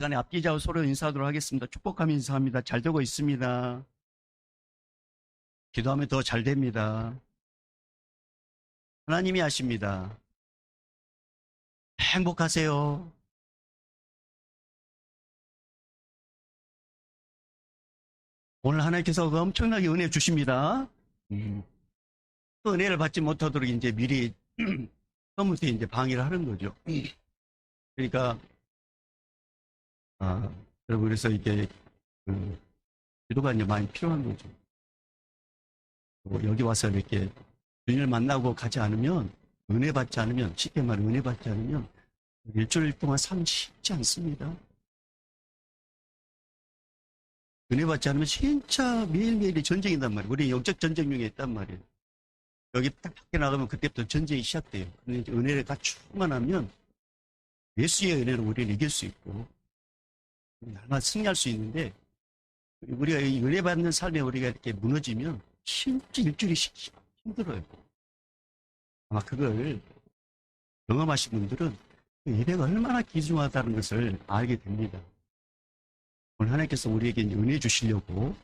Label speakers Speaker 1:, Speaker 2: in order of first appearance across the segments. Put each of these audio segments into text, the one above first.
Speaker 1: 시간에 앞뒤좌우 서로 인사하도록 하겠습니다. 축복하며 인사합니다. 잘 되고 있습니다. 기도하면 더 잘 됩니다. 하나님이 하십니다. 행복하세요. 오늘 하나님께서 엄청나게 은혜 주십니다. 그 은혜를 받지 못하도록 이제 미리 처음부터 이제 방해를 하는 거죠. 그러니까 여러분 그래서 이게 기도가 이제 많이 필요한 거죠. 여기 와서 이렇게 주님을 만나고 가지 않으면 은혜 받지 않으면 쉽게 말해 은혜 받지 않으면 일주일 동안 삶이 쉽지 않습니다. 은혜 받지 않으면 진짜 매일매일이 전쟁이단 말이에요. 우리 영적 전쟁 중에 있단 말이에요. 여기 딱 밖에 나가면 그때부터 전쟁이 시작돼요. 근데 이제 은혜가 충만하면 예수의 은혜로 우리를 이길 수 있고 날마다 승리할 수 있는데 우리가 이 은혜 받는 삶에 우리가 이렇게 무너지면 진짜 일주일이 힘들어요. 아마 그걸 경험하신 분들은 그 예배가 얼마나 귀중하다는 것을 알게 됩니다. 오늘 하나님께서 우리에게 은혜 주시려고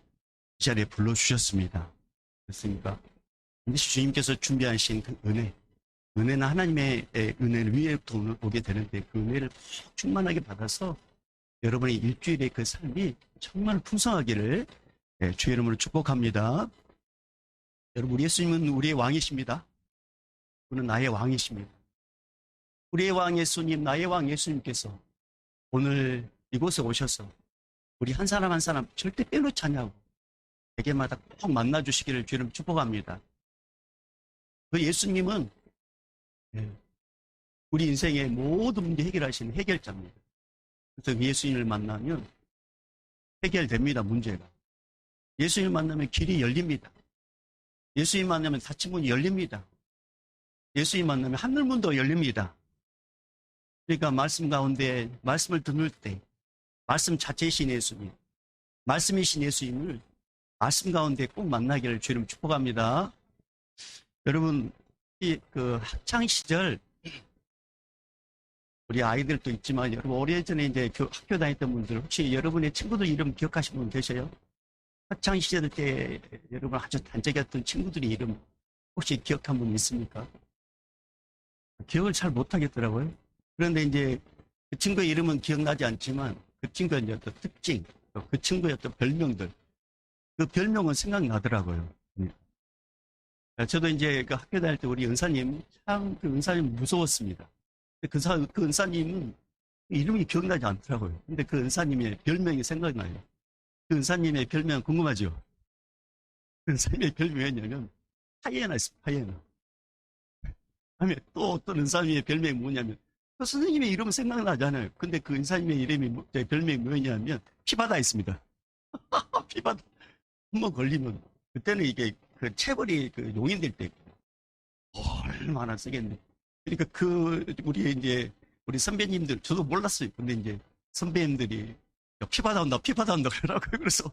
Speaker 1: 이 자리에 불러주셨습니다. 그렇습니까? 반드시 주님께서 준비하신 그 은혜는 하나님의 은혜를 위에부터 오게 되는데 그 은혜를 충만하게 받아서 여러분의 일주일의 그 삶이 정말 풍성하기를 주의 이름으로 축복합니다. 여러분, 우리 예수님은 우리의 왕이십니다. 그는 나의 왕이십니다. 우리의 왕 예수님, 나의 왕 예수님께서 오늘 이곳에 오셔서 우리 한 사람 한 사람 절대 빼놓지 않냐고 대개마다 꼭 만나주시기를 주님 축복합니다. 그 예수님은 우리 인생의 모든 문제 해결하시는 해결자입니다. 그래서 예수님을 만나면 해결됩니다, 문제가. 예수님을 만나면 길이 열립니다. 예수님 만나면 닫힌 문이 열립니다. 예수님 만나면 하늘문도 열립니다. 그러니까 말씀 가운데 말씀을 듣는 때 말씀 자체이신 예수님, 말씀이신 예수님을 말씀 가운데 꼭 만나기를 주님 축복합니다. 여러분, 그 학창 시절 우리 아이들도 있지만 여러분 오래전에 이제 학교 다녔던 분들 혹시 여러분의 친구들 이름 기억하시는 분 계세요? 학창 시절 때 여러분 아주 단짝이었던 친구들의 이름 혹시 기억한 분 있습니까? 기억을 잘 못하겠더라고요. 그런데 이제 그 친구의 이름은 기억나지 않지만 그 친구의 어떤 특징, 그 친구의 어떤 별명들, 그 별명은 생각나더라고요. 저도 이제 그 학교 다닐 때 우리 은사님, 참 그 은사님 무서웠습니다. 그 은사님은 이름이 기억나지 않더라고요. 근데 그 은사님의 별명이 생각나요. 그 은사님의 별명 궁금하죠? 그 은사님의 별명이 뭐냐면 하이에나였습니다. 하이에나. 다음에 또 어떤 은사님의 별명이 뭐냐면 그 선생님의 이름은 생각나잖아요. 근데 그 은사님의 별명이 뭐냐면 피바다였습니다. 피바다. 한번 걸리면 그때는 이게 그 체벌이 그 용인될 때 얼마나 세겠네. 그러니까 우리 선배님들 저도 몰랐어요. 근데 이제 선배님들이 피바다 온다 그러더라고요. 그래서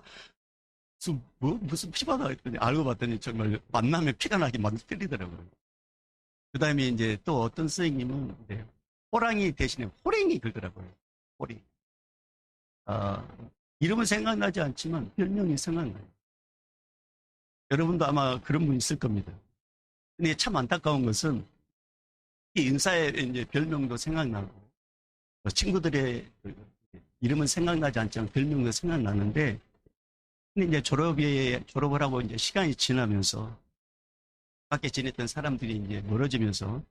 Speaker 1: 무슨 피바다 했더니 알고 봤더니 정말 만나면 피가 나게 막 때리더라고요. 그 다음에 이제 또 어떤 선생님은 이제 호랑이 대신에 호랭이 그러더라고요. 호랭이. 이름은 생각나지 않지만 별명이 생각나요. 여러분도 아마 그런 분 있을 겁니다. 근데 참 안타까운 것은 이 인사의 이제 별명도 생각나고 친구들의 이름은 생각나지 않지만 별명도 생각나는데 근데 이제 졸업을 하고 이제 시간이 지나면서 밖에 지냈던 사람들이 이제 멀어지면서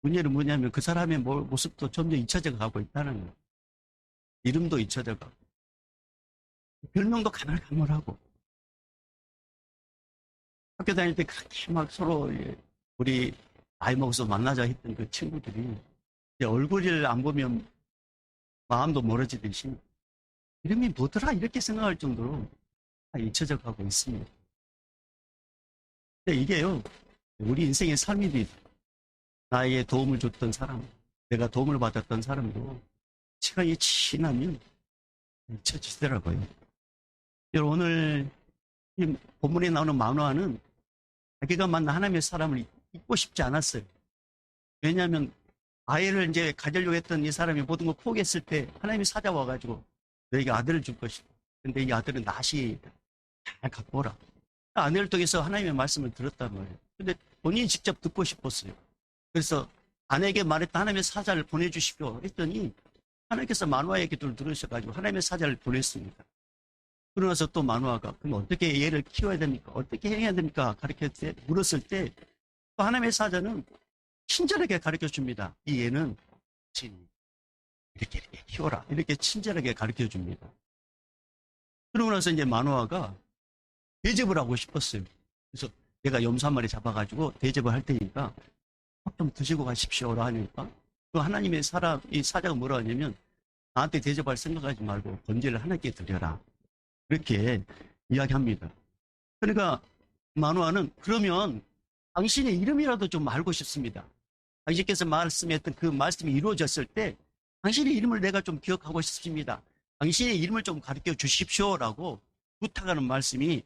Speaker 1: 문제는 뭐냐면 그 사람의 모습도 점점 잊혀져 가고 있다는 거예요. 이름도 잊혀져 가고 별명도 가물가물하고 학교 다닐 때 그렇게 막 서로 우리 나이 먹어서 만나자 했던 그 친구들이 이제 얼굴을 안 보면 마음도 멀어지듯이 이름이 뭐더라 이렇게 생각할 정도로 다 잊혀져 가고 있습니다. 근데 이게요 우리 인생의 삶이지 나에게 도움을 줬던 사람 내가 도움을 받았던 사람도 시간이 지나면 잊혀지더라고요. 여러분 오늘 이 본문에 나오는 만화는 자기가 만난 하나님의 사람을 잊고 싶지 않았어요. 왜냐하면 아이를 이제 가지려고 했던 이 사람이 모든 걸 포기했을 때 하나님이 찾아와가지고 너에게 아들을 줄 것이다. 근데 이 아들은 낫이 잘 갖고 오라. 아내를 통해서 하나님의 말씀을 들었단 말이에요. 근데 본인이 직접 듣고 싶었어요. 그래서 아내에게 말했던 하나님의 사자를 보내주십시오 했더니 하나님께서 마누아의 기도를 들으셔가지고 하나님의 사자를 보냈습니다. 그러면서 또 마누아가 그럼 어떻게 얘를 키워야 됩니까? 어떻게 해야 됩니까? 물었을 때 또 하나님의 사자는 친절하게 가르쳐 줍니다. 이 얘는 이렇게 키워라. 이렇게 친절하게 가르쳐 줍니다. 그러고 나서 이제 마누아가 대접을 하고 싶었어요. 그래서 내가 염소 한 마리 잡아가지고 대접을 할 테니까 좀 드시고 가십시오라 하니까 그 하나님의 이 사자가 뭐라 하냐면 나한테 대접할 생각하지 말고 번제를 하나님께 드려라. 그렇게 이야기합니다. 그러니까 마누아는 그러면 당신의 이름이라도 좀 알고 싶습니다. 당신께서 말씀했던 그 말씀이 이루어졌을 때 당신의 이름을 내가 좀 기억하고 싶습니다. 당신의 이름을 좀 가르쳐 주십시오라고 부탁하는 말씀이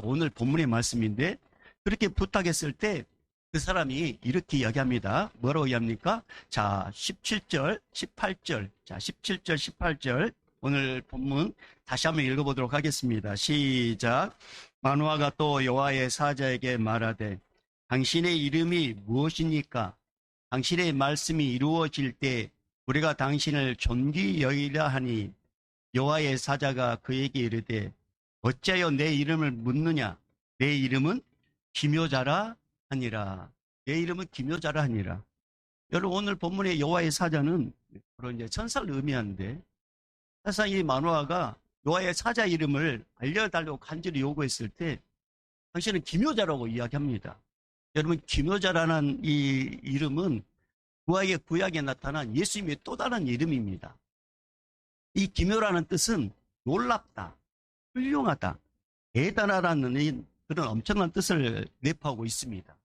Speaker 1: 오늘 본문의 말씀인데 그렇게 부탁했을 때 그 사람이 이렇게 이야기합니다. 뭐라고 이야기합니까? 자, 17절, 18절. 자, 17절, 18절. 오늘 본문 다시 한번 읽어보도록 하겠습니다. 시작. 마누아가 또 여호와의 사자에게 말하되 당신의 이름이 무엇입니까? 당신의 말씀이 이루어질 때 우리가 당신을 존귀 여기라 하니 여호와의 사자가 그에게 이르되 어찌하여 내 이름을 묻느냐? 내 이름은 기묘자라 하니라. 내 이름은 기묘자라 하니라. 여러분 오늘 본문의 여호와의 사자는 바로 이제 천사를 의미하는데 사실 이 마누아가 여호와의 사자 이름을 알려달라고 간절히 요구했을 때 당신은 기묘자라고 이야기합니다. 여러분 기묘자라는 이 이름은 구약에 나타난 예수님의 또 다른 이름입니다. 이 기묘라는 뜻은 놀랍다, 훌륭하다, 대단하다는 그런 엄청난 뜻을 내포하고 있습니다.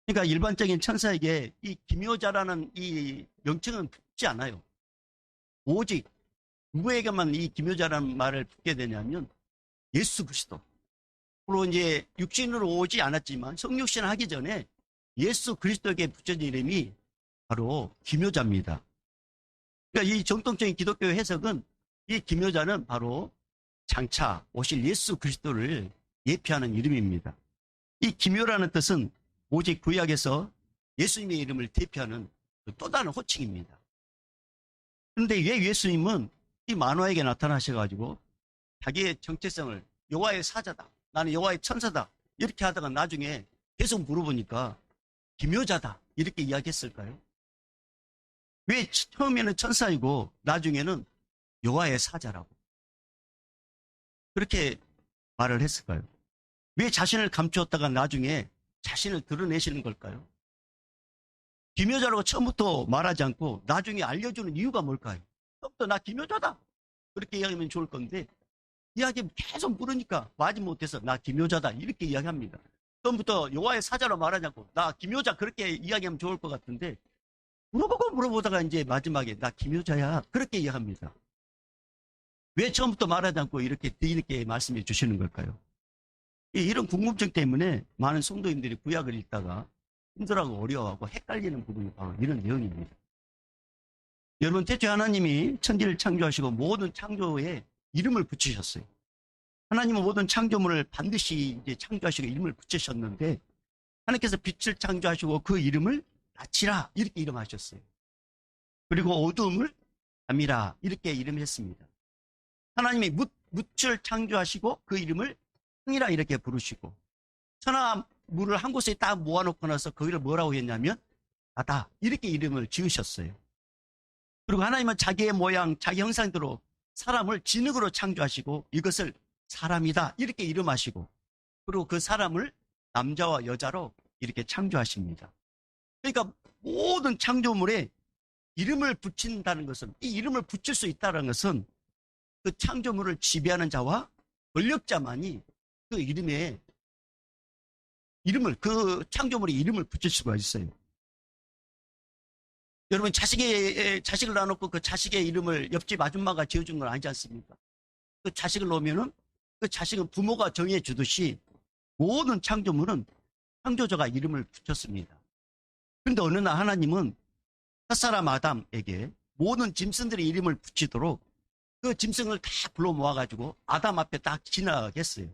Speaker 1: 그러니까 일반적인 천사에게 이 기묘자라는 이 명칭은 붙지 않아요. 오직 누구에게만 이 기묘자라는 말을 붙게 되냐면 예수 그리스도. 물론 이제 육신으로 오지 않았지만 성육신 하기 전에 예수 그리스도에게 붙여진 이름이 바로 기묘자입니다. 그러니까 이 정통적인 기독교 해석은 이 기묘자는 바로 장차 오실 예수 그리스도를 예표하는 이름입니다. 이 기묘라는 뜻은 오직 구약에서 예수님의 이름을 대표하는 또 다른 호칭입니다. 그런데 왜 예수님은 이 마누아에게 나타나셔가지고 자기의 정체성을 여호와의 사자다, 나는 여호와의 천사다 이렇게 하다가 나중에 계속 물어보니까 기묘자다 이렇게 이야기했을까요? 왜 처음에는 천사이고 나중에는 여호와의 사자라고 그렇게 말을 했을까요? 왜 자신을 감추었다가 나중에 자신을 드러내시는 걸까요? 기묘자라고 처음부터 말하지 않고 나중에 알려주는 이유가 뭘까요? 처음부터 나 기묘자다 그렇게 이야기하면 좋을 건데 이야기 계속 물으니까 마지못해서 나 기묘자다 이렇게 이야기합니다. 처음부터 여호와의 사자로 말하지 않고 나 기묘자 그렇게 이야기하면 좋을 것 같은데 물어보다가 이제 마지막에 나 기묘자야 그렇게 이야기합니다. 왜 처음부터 말하지 않고 이렇게 뒤늦게 말씀해 주시는 걸까요? 이런 궁금증 때문에 많은 성도님들이 구약을 읽다가 힘들어하고 어려워하고 헷갈리는 부분이 바로 이런 내용입니다. 여러분 대체 하나님이 천지를 창조하시고 모든 창조에 이름을 붙이셨어요. 하나님은 모든 창조물을 반드시 이제 창조하시고 이름을 붙이셨는데 하나님께서 빛을 창조하시고 그 이름을 낮이라 이렇게 이름하셨어요. 그리고 어두움을 밤이라 이렇게 이름했습니다. 하나님이 묻을 창조하시고 그 이름을 땅이라 이렇게 부르시고 천하 물을 한 곳에 딱 모아놓고 나서 거기를 뭐라고 했냐면 바다 이렇게 이름을 지으셨어요. 그리고 하나님은 자기의 모양 자기 형상대로 사람을 진흙으로 창조하시고 이것을 사람이다 이렇게 이름하시고 그리고 그 사람을 남자와 여자로 이렇게 창조하십니다. 그러니까 모든 창조물에 이름을 붙인다는 것은 이 이름을 붙일 수 있다는 것은 그 창조물을 지배하는 자와 권력자만이 그 이름에 그 창조물에 이름을 붙일 수가 있어요. 여러분 자식을 낳아놓고 그 자식의 이름을 옆집 아줌마가 지어준 건 아니지 않습니까? 그 자식을 놓으면은 그 자식은 부모가 정해주듯이 모든 창조물은 창조자가 이름을 붙였습니다. 그런데 어느 날 하나님은 첫사람 아담에게 모든 짐승들의 이름을 붙이도록 그 짐승을 다 불러 모아가지고 아담 앞에 딱 지나가게 했어요.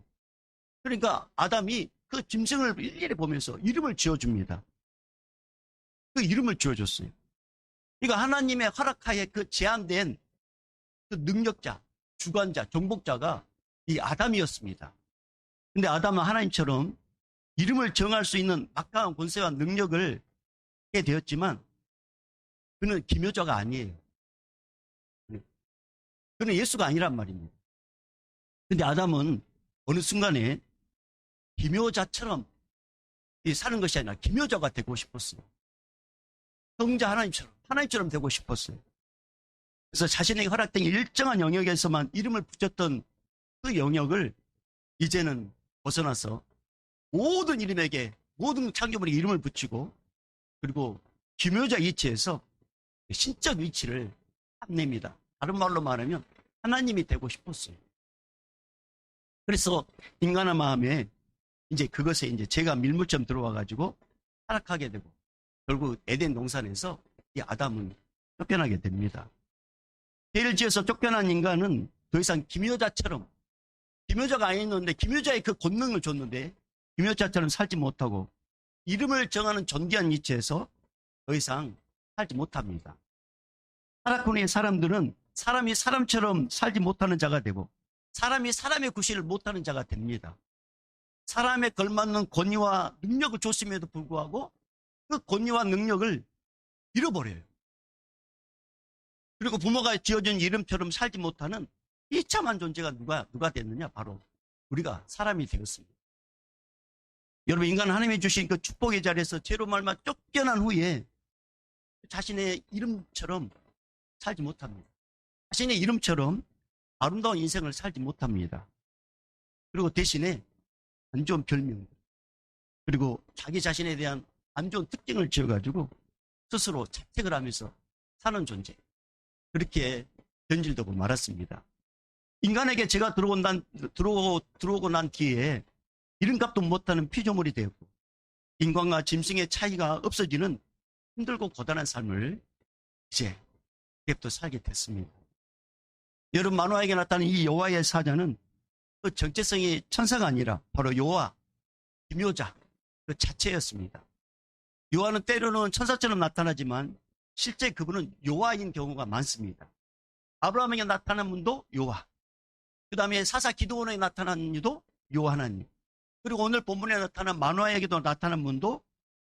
Speaker 1: 그러니까 아담이 그 짐승을 일일이 보면서 이름을 지어줍니다. 그 이름을 지어줬어요. 그러니까 하나님의 허락하에 그 제한된 그 능력자, 주관자, 정복자가 이 아담이었습니다. 근데 아담은 하나님처럼 이름을 정할 수 있는 막강한 권세와 능력을 하게 되었지만 그는 기묘자가 아니에요. 그는 예수가 아니란 말입니다. 근데 아담은 어느 순간에 기묘자처럼 사는 것이 아니라 기묘자가 되고 싶었어요. 성자 하나님처럼 되고 싶었어요. 그래서 자신에게 허락된 일정한 영역에서만 이름을 붙였던 그 영역을 이제는 벗어나서 모든 이름에게, 모든 창조물에게 이름을 붙이고, 그리고 기묘자 위치에서 신적 위치를 탐냅니다. 다른 말로 말하면 하나님이 되고 싶었어요. 그래서 인간의 마음에 이제 그것에 이제 죄가 밀물점 들어와가지고 타락하게 되고, 결국 에덴 동산에서 이 아담은 쫓겨나게 됩니다. 죄를 지어서 쫓겨난 인간은 더 이상 기묘자처럼, 기묘자가 아니었는데 기묘자의 그 권능을 줬는데 기묘자처럼 살지 못하고 이름을 정하는 존귀한 위치에서 더 이상 살지 못합니다. 타락 후의 사람들은 사람이 사람처럼 살지 못하는 자가 되고 사람이 사람의 구실을 못하는 자가 됩니다. 사람에 걸맞는 권위와 능력을 줬음에도 불구하고 그 권위와 능력을 잃어버려요. 그리고 부모가 지어준 이름처럼 살지 못하는 비참한 존재가 누가 됐느냐? 바로 우리가 사람이 되었습니다. 여러분, 인간은 하나님이 주신 그 축복의 자리에서 죄로 말미암아 쫓겨난 후에 자신의 이름처럼 살지 못합니다. 자신의 이름처럼 아름다운 인생을 살지 못합니다. 그리고 대신에 안 좋은 별명, 그리고 자기 자신에 대한 안 좋은 특징을 지어가지고 스스로 자책을 하면서 사는 존재, 그렇게 변질되고 말았습니다. 인간에게 죄가 들어오고 난 뒤에 이름값도 못하는 피조물이 되었고 인간과 짐승의 차이가 없어지는 힘들고 고단한 삶을 이제 그때부터 살게 됐습니다. 여러분, 마노아에게 나타난 이 여호와의 사자는 그 정체성이 천사가 아니라 바로 여호와, 기묘자 그 자체였습니다. 여호와는 때로는 천사처럼 나타나지만 실제 그분은 여호와인 경우가 많습니다. 아브라함에게 나타난 분도 여호와, 그 다음에 사사 기드온에게 나타난 이도 여호와 하나님, 그리고 오늘 본문에 나타난 마노아에게도 나타난 분도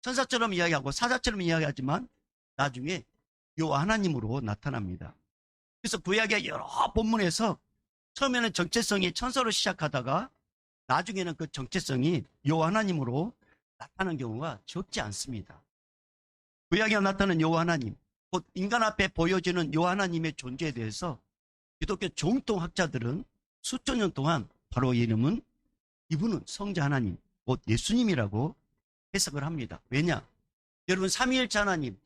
Speaker 1: 천사처럼 이야기하고 사자처럼 이야기하지만 나중에 여호와 하나님으로 나타납니다. 그래서 구약의 여러 본문에서 처음에는 정체성이 천사로 시작하다가 나중에는 그 정체성이 여호와 하나님으로 나타나는 경우가 적지 않습니다. 구약에 나타나는 여호와 하나님, 곧 인간 앞에 보여지는 여호와 하나님의 존재에 대해서 기독교 정통학자들은 수천 년 동안 바로 이름은 이분은 성자 하나님, 곧 예수님이라고 해석을 합니다. 왜냐? 여러분, 삼위일체 하나님은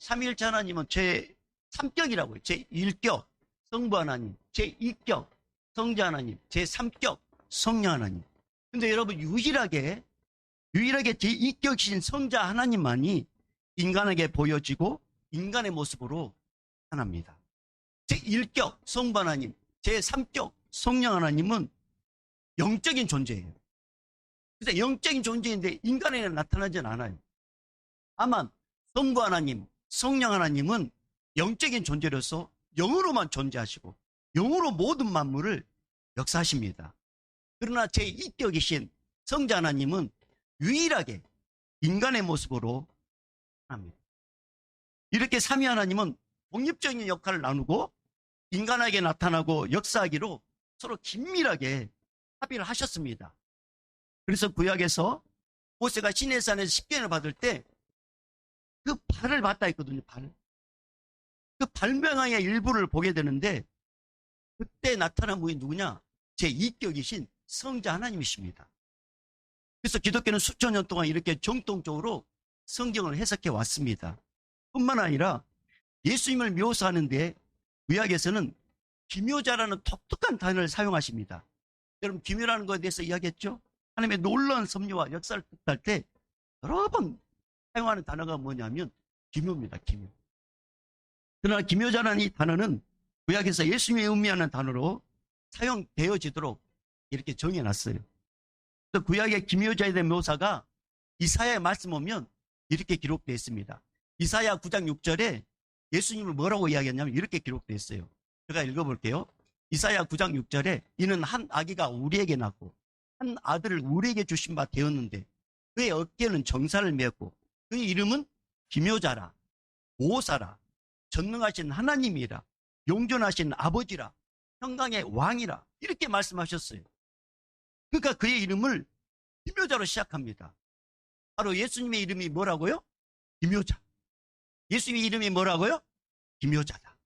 Speaker 1: 제3격이라고 해요. 제1격 성부 하나님, 제2격 성자 하나님, 제3격 성령 하나님. 근데 여러분, 유일하게 제2격이신 성자 하나님만이 인간에게 보여지고 인간의 모습으로 나타납니다. 제1격 성부 하나님, 제3격 성령 하나님은 영적인 존재예요. 그래서 영적인 존재인데 인간에는 나타나진 않아요. 다만 성부 하나님, 성령 하나님은 영적인 존재로서 영으로만 존재하시고 영으로 모든 만물을 역사하십니다. 그러나 제2격이신 성자 하나님은 유일하게 인간의 모습으로 나타납니다. 이렇게 삼위 하나님은 독립적인 역할을 나누고 인간에게 나타나고 역사하기로 서로 긴밀하게 합의를 하셨습니다. 그래서 구약에서 모세가 시내산에서 십계명을 받을 때 그 발을 봤다 했거든요. 그 발명왕의 일부를 보게 되는데 그때 나타난 분이 누구냐? 제2격이신 성자 하나님이십니다. 그래서 기독교는 수천 년 동안 이렇게 정통적으로 성경을 해석해 왔습니다. 뿐만 아니라 예수님을 묘사하는데 구약에서는 기묘자라는 독특한 단어를 사용하십니다. 여러분, 기묘라는 것에 대해서 이야기했죠? 하나님의 놀라운 섭리와 역사를 뜻할 때 여러 번 사용하는 단어가 뭐냐면 기묘입니다. 기묘. 그러나 기묘자라는 이 단어는 구약에서 예수님이 의미하는 단어로 사용되어지도록 이렇게 정해놨어요. 그래서 구약의 기묘자에 대한 묘사가 이사야의 말씀 보면 이렇게 기록되어 있습니다. 이사야 9장 6절에 예수님을 뭐라고 이야기했냐면 이렇게 기록되어 있어요. 제가 읽어볼게요. 이사야 9장 6절에 이는 한 아기가 우리에게 낳고 한 아들을 우리에게 주신 바 되었는데 그의 어깨는 정사를 메었고 그의 이름은 기묘자라, 보호사라, 전능하신 하나님이라, 용존하신 아버지라, 평강의 왕이라 이렇게 말씀하셨어요. 그러니까 그의 이름을 기묘자로 시작합니다. 바로 예수님의 이름이 뭐라고요? 기묘자. 예수님의 이름이 뭐라고요? 기묘자다.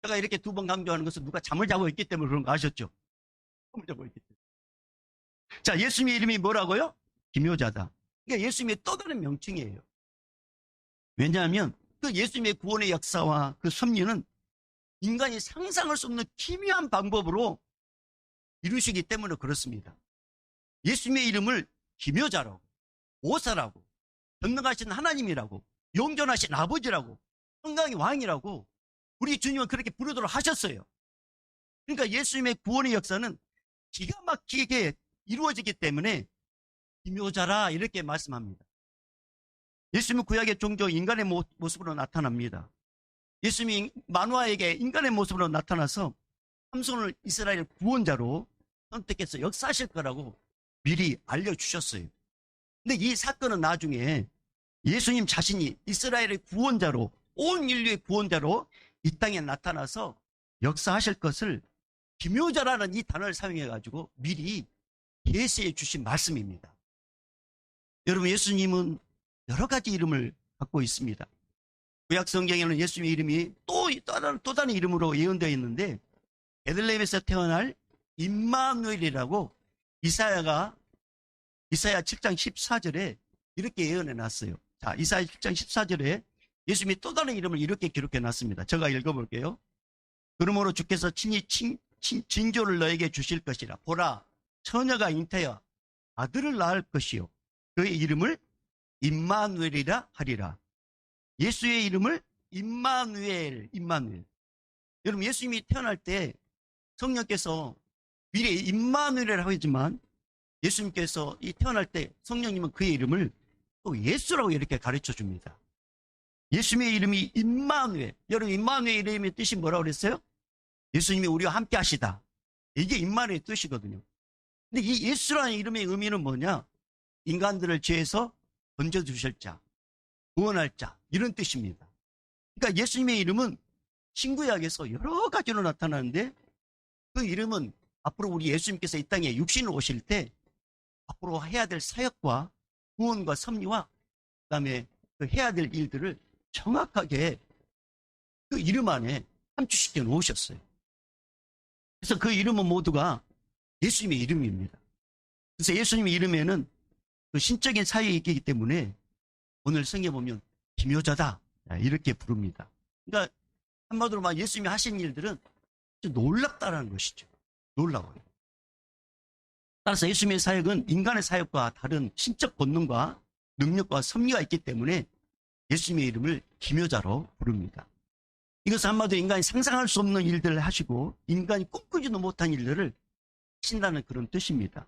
Speaker 1: 제가 이렇게 두 번 강조하는 것은 누가 잠을 자고 있기 때문에 그런 거 아셨죠? 잠을 자고 있기 때문에. 자, 예수님의 이름이 뭐라고요? 기묘자다. 그러니까 예수님의 또 다른 명칭이에요. 왜냐하면 그 예수님의 구원의 역사와 그 섭리는 인간이 상상할 수 없는 기묘한 방법으로 이루시기 때문에 그렇습니다. 예수님의 이름을 기묘자라고, 보호사라고, 전능하신 하나님이라고, 용존하신 아버지라고, 평강의 왕이라고 우리 주님은 그렇게 부르도록 하셨어요. 그러니까 예수님의 구원의 역사는 기가 막히게 이루어지기 때문에 기묘자라 이렇게 말씀합니다. 예수님은 구약의 종종 인간의 모습으로 나타납니다. 예수님이 마누아에게 인간의 모습으로 나타나서 삼손을 이스라엘 구원자로 선택해서 역사하실 거라고 미리 알려주셨어요. 근데 이 사건은 나중에 예수님 자신이 이스라엘의 구원자로, 온 인류의 구원자로 이 땅에 나타나서 역사하실 것을 기묘자라는 이 단어를 사용해가지고 미리 계시해 주신 말씀입니다. 여러분, 예수님은 여러 가지 이름을 갖고 있습니다. 구약 성경에는 예수님의 이름이 또 다른 이름으로 예언되어 있는데 베들레헴에서 태어날 임마누엘이라고 이사야 7장 14절에 이렇게 예언해 놨어요. 자, 이사야 7장 14절에 예수님이 또 다른 이름을 이렇게 기록해 놨습니다. 제가 읽어볼게요. 그러므로 주께서 친히 징조를 너에게 주실 것이라. 보라, 처녀가 잉태하여 아들을 낳을 것이요 그의 이름을 임마누엘이라 하리라. 예수의 이름을 임마누엘. 여러분, 예수님이 태어날 때 성령께서 미리 임마누엘이라고 하지만 예수님께서 이 태어날 때 성령님은 그의 이름을 또 예수라고 이렇게 가르쳐 줍니다. 예수님의 이름이 임마누엘. 여러분, 임마누엘 이름의 뜻이 뭐라고 그랬어요? 예수님이 우리와 함께 하시다. 이게 임마누엘의 뜻이거든요. 근데 이 예수라는 이름의 의미는 뭐냐? 인간들을 죄에서 건져주실 자, 구원할 자, 이런 뜻입니다. 그러니까 예수님의 이름은 신구약에서 여러 가지로 나타나는데 그 이름은 앞으로 우리 예수님께서 이 땅에 육신으로 오실 때 앞으로 해야 될 사역과 구원과 섭리와 그다음에 그 해야 될 일들을 정확하게 그 이름 안에 함축시켜 놓으셨어요. 그래서 그 이름은 모두가 예수님의 이름입니다. 그래서 예수님의 이름에는 그 신적인 사역이 있기 때문에 오늘 성경에 보면 기묘자다 이렇게 부릅니다. 그러니까 한마디로 말 예수님이 하신 일들은 놀랍다라는 것이죠. 놀라워요. 따라서 예수님의 사역은 인간의 사역과 다른 신적 본능과 능력과 섭리가 있기 때문에 예수님의 이름을 기묘자로 부릅니다. 이것은 한마디로 인간이 상상할 수 없는 일들을 하시고 인간이 꿈꾸지도 못한 일들을 하신다는 그런 뜻입니다.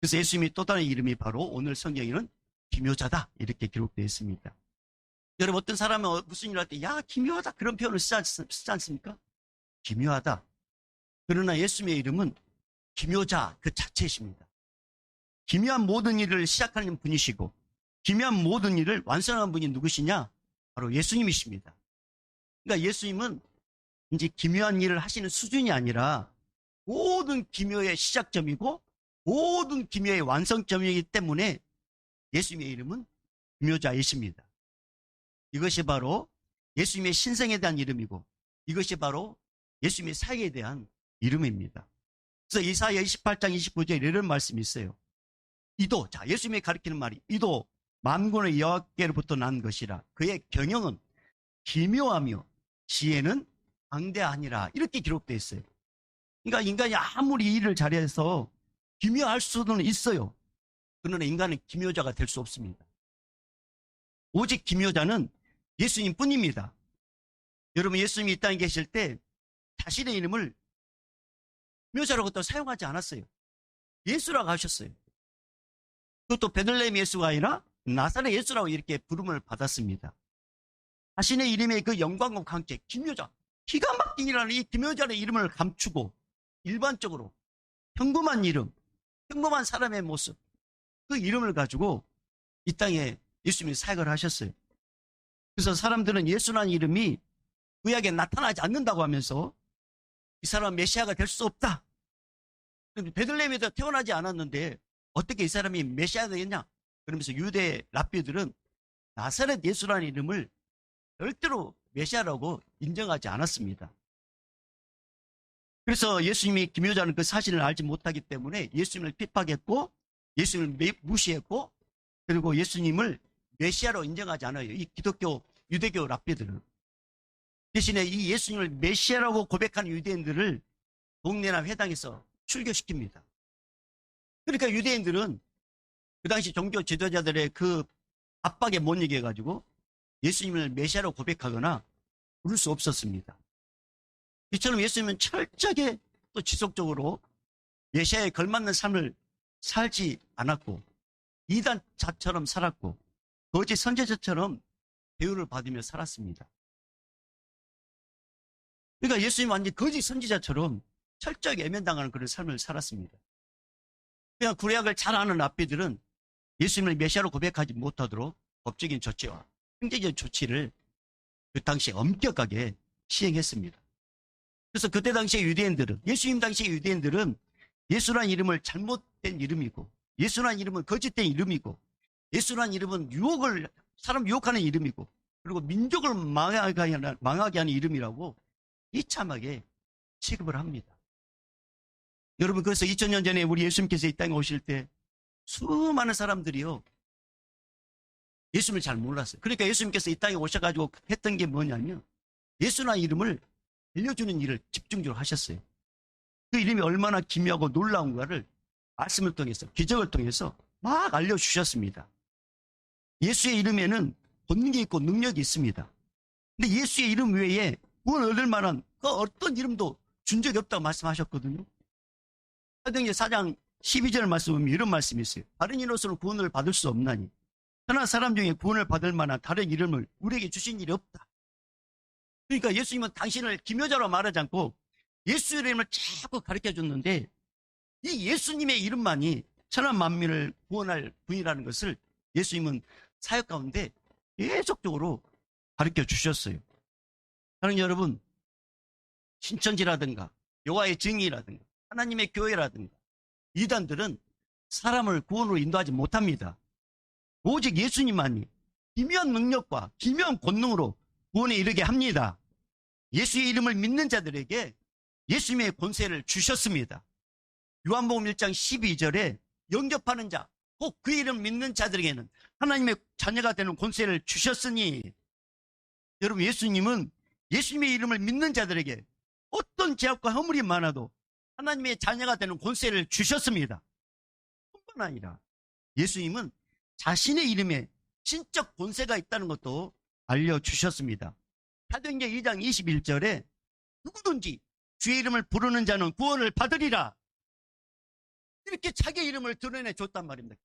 Speaker 1: 그래서 예수님의 또 다른 이름이 바로 오늘 성경에는 기묘자다 이렇게 기록되어 있습니다. 여러분, 어떤 사람은 무슨 일을 할 때 야 기묘하다 그런 표현을 쓰지 않습니까? 기묘하다. 그러나 예수님의 이름은 기묘자 그 자체이십니다. 기묘한 모든 일을 시작하는 분이시고 기묘한 모든 일을 완성하는 분이 누구시냐? 바로 예수님이십니다. 그러니까 예수님은 이제 기묘한 일을 하시는 수준이 아니라 모든 기묘의 시작점이고 모든 기묘의 완성점이기 때문에 예수님의 이름은 기묘자이십니다. 이것이 바로 예수님의 신성에 대한 이름이고 이것이 바로 예수님의 사역에 대한 이름입니다. 그래서 이사야 28장 29절에 이런 말씀이 있어요. 이도, 자, 예수님이 가르치는 말이 이도 만군의 여호와께로부터 난 것이라. 그의 경영은 기묘하며 지혜는 방대하니라. 이렇게 기록되어 있어요. 그러니까 인간이 아무리 일을 잘해서 기묘할 수는 있어요. 그러나 인간은 기묘자가 될 수 없습니다. 오직 기묘자는 예수님 뿐입니다. 여러분, 예수님이 이 땅에 계실 때 자신의 이름을 묘사라고 또 사용하지 않았어요. 예수라고 하셨어요. 그것도 베들레헴 예수가 아니라 나사렛 예수라고 이렇게 부름을 받았습니다. 자신의 이름의 그 영광과 함께 김효자, 기가 막히기라는 이 김효자의 이름을 감추고 일반적으로 평범한 이름, 평범한 사람의 모습, 그 이름을 가지고 이 땅에 예수님이 사역을 하셨어요. 그래서 사람들은 예수라는 이름이 구약에 나타나지 않는다고 하면서 이 사람은 메시아가 될 수 없다. 베들레헴에도 태어나지 않았는데 어떻게 이 사람이 메시아가 되겠냐? 그러면서 유대 랍비들은 나사렛 예수라는 이름을 절대로 메시아라고 인정하지 않았습니다. 그래서 예수님이 김효자는 그 사실을 알지 못하기 때문에 예수님을 핍박했고 예수님을 무시했고 그리고 예수님을 메시아로 인정하지 않아요. 이 기독교, 유대교 랍비들은. 대신에 이 예수님을 메시아라고 고백하는 유대인들을 동네나 회당에서 출교시킵니다. 그러니까 유대인들은 그 당시 종교 지도자들의 그 압박에 못 이겨가지고 예수님을 메시아로 고백하거나 부를 수 없었습니다. 이처럼 예수님은 철저하게 또 지속적으로 메시아에 걸맞는 삶을 살지 않았고 이단자처럼 살았고 거짓 선지자처럼 대우를 받으며 살았습니다. 그러니까 예수님 완전히 거짓 선지자처럼 철저하게 애면당하는 그런 삶을 살았습니다. 그러니까 구약을 잘 아는 랍비들은 예수님을 메시아로 고백하지 못하도록 법적인 조치와 행정적인 조치를 그 당시에 엄격하게 시행했습니다. 그래서 그때 당시에 유대인들은, 예수님 당시의 유대인들은 예수라는 이름을 잘못된 이름이고 예수라는 이름은 거짓된 이름이고 예수라는 이름은 사람 유혹하는 이름이고 그리고 민족을 망하게 하는 이름이라고 이참하게 취급을 합니다. 여러분, 그래서 2000년 전에 우리 예수님께서 이 땅에 오실 때 수많은 사람들이요 예수님을 잘 몰랐어요. 그러니까 예수님께서 이 땅에 오셔가지고 했던 게 뭐냐면 예수라는 이름을 알려주는 일을 집중적으로 하셨어요. 그 이름이 얼마나 기묘하고 놀라운가를 말씀을 통해서 기적을 통해서 막 알려주셨습니다. 예수의 이름에는 본능이 있고 능력이 있습니다. 근데 예수의 이름 외에 구원 얻을 만한 그 어떤 이름도 준 적이 없다고 말씀하셨거든요. 사도행전 4장 12절 말씀 보면 이런 말씀이 있어요. 다른 이로서는 구원을 받을 수 없나니 하나 사람 중에 구원을 받을 만한 다른 이름을 우리에게 주신 일이 없다. 그러니까 예수님은 당신을 기묘자로 말하지 않고 예수 이름을 자꾸 가르쳐 줬는데 이 예수님의 이름만이 천하 만민을 구원할 분이라는 것을 예수님은 사역 가운데 계속적으로 가르쳐 주셨어요. 사랑하는 여러분, 신천지라든가 여호와의 증인이라든가 하나님의 교회라든가 이단들은 사람을 구원으로 인도하지 못합니다. 오직 예수님만이 기묘한 능력과 기묘한 권능으로 구원에 이르게 합니다. 예수의 이름을 믿는 자들에게 예수님의 권세를 주셨습니다. 요한복음 1장 12절에 영접하는 자, 꼭 그 이름 믿는 자들에게는 하나님의 자녀가 되는 권세를 주셨으니 여러분, 예수님은 예수님의 이름을 믿는 자들에게 어떤 죄악과 허물이 많아도 하나님의 자녀가 되는 권세를 주셨습니다. 뿐만 아니라 예수님은 자신의 이름에 신적 권세가 있다는 것도 알려주셨습니다. 사도행전 2장 21절에 누구든지 주의 이름을 부르는 자는 구원을 받으리라. 이렇게 자기 이름을 드러내 줬단 말입니다.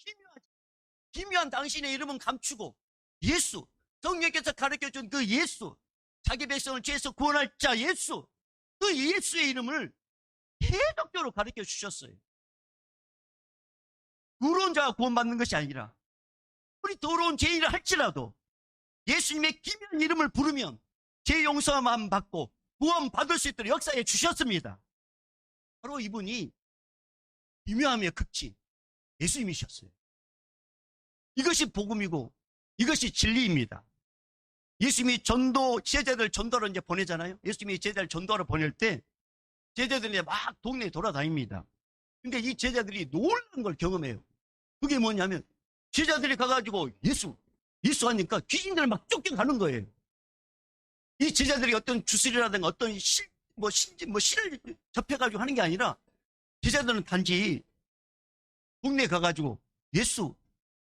Speaker 1: 기묘한 당신의 이름은 감추고 예수, 성령께서 가르쳐준 그 예수, 자기 백성을 죄에서 구원할 자 예수, 그 예수의 이름을 계속적으로 가르쳐 주셨어요. 더러운 자가 구원받는 것이 아니라 우리 더러운 죄인을 할지라도 예수님의 기묘한 이름을 부르면 죄 용서만 받고 구원받을 수 있도록 역사해 주셨습니다. 바로 이분이 기묘하며 극치 예수님이셨어요. 이것이 복음이고 이것이 진리입니다. 예수님이 제자들 전도로 이제 보내잖아요. 예수님이 제자들 전도로 보낼 때 제자들이 막 동네에 돌아다닙니다. 근데 이 제자들이 놀라운 걸 경험해요. 그게 뭐냐면 제자들이 가가지고 예수 하니까 귀신들 막 쫓겨가는 거예요. 이 제자들이 어떤 주술이라든가 어떤 실을 접해가지고 하는 게 아니라 제자들은 단지 동네에 가가지고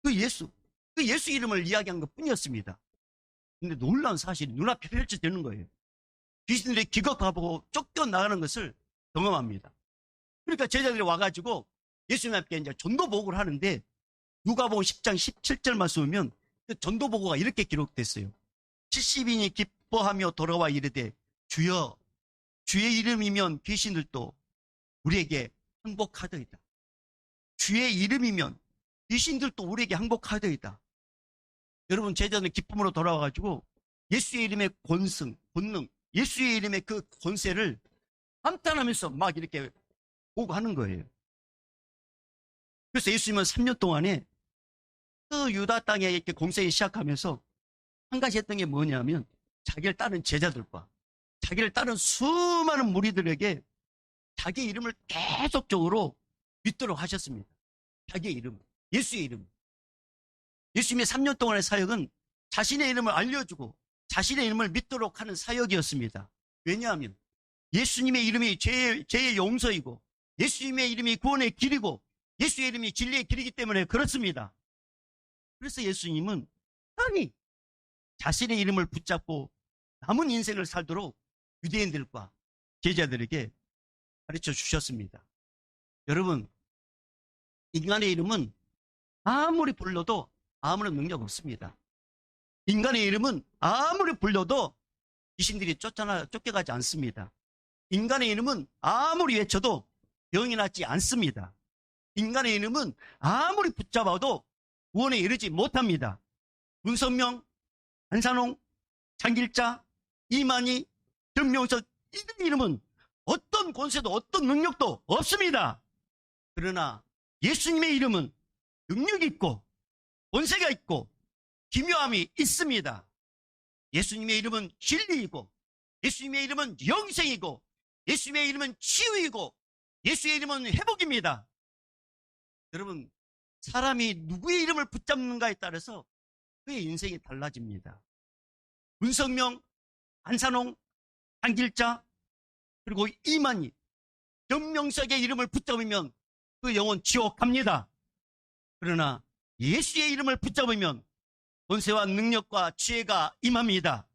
Speaker 1: 그 예수 이름을 이야기한 것 뿐이었습니다. 근데 놀라운 사실이 눈앞에 펼쳐지는 거예요. 귀신들이 기겁하고 쫓겨나가는 것을 경험합니다. 그러니까 제자들이 와가지고 예수님 앞에 이제 전도보고를 하는데 누가복음 10장 17절 말씀 보면 그 전도보고가 이렇게 기록됐어요. 70인이 기뻐하며 돌아와 이르되 주여 주의 이름이면 귀신들도 우리에게 항복하더이다. 주의 이름이면 귀신들도 우리에게 항복하더이다. 여러분 제자들은 기쁨으로 돌아와가지고 예수의 이름의 권능, 예수의 이름의 그 권세를 감탄하면서 막 이렇게 보고하는 거예요. 그래서 예수님은 3년 동안에 그 유다 땅에 이렇게 공생이 시작하면서 한 가지 했던 게 뭐냐면 자기를 따른 제자들과 자기를 따른 수많은 무리들에게 자기 이름을 계속적으로 믿도록 하셨습니다. 자기의 이름, 예수의 이름. 예수님의 3년 동안의 사역은 자신의 이름을 알려주고 자신의 이름을 믿도록 하는 사역이었습니다. 왜냐하면 예수님의 이름이 죄의 용서이고 예수님의 이름이 구원의 길이고 예수의 이름이 진리의 길이기 때문에 그렇습니다. 그래서 예수님은 편히 자신의 이름을 붙잡고 남은 인생을 살도록 유대인들과 제자들에게 가르쳐 주셨습니다. 여러분, 인간의 이름은 아무리 불러도 아무런 능력 없습니다. 인간의 이름은 아무리 불러도 귀신들이 쫓겨가지 않습니다. 인간의 이름은 아무리 외쳐도 병이 낫지 않습니다. 인간의 이름은 아무리 붙잡아도 구원에 이르지 못합니다. 문선명, 안산홍, 장길자, 이만희, 정명석 이들 이름은 어떤 권세도 어떤 능력도 없습니다. 그러나 예수님의 이름은 능력이 있고 권세가 있고 기묘함이 있습니다. 예수님의 이름은 진리이고 예수님의 이름은 영생이고 예수님의 이름은 치유이고 예수의 이름은 회복입니다. 여러분, 사람이 누구의 이름을 붙잡는가에 따라서 그의 인생이 달라집니다. 문성명, 안산홍, 한길자, 그리고 이만희, 정명석의 이름을 붙잡으면 그 영혼 지옥 갑니다. 그러나 예수의 이름을 붙잡으면 권세와 능력과 지혜가 임합니다.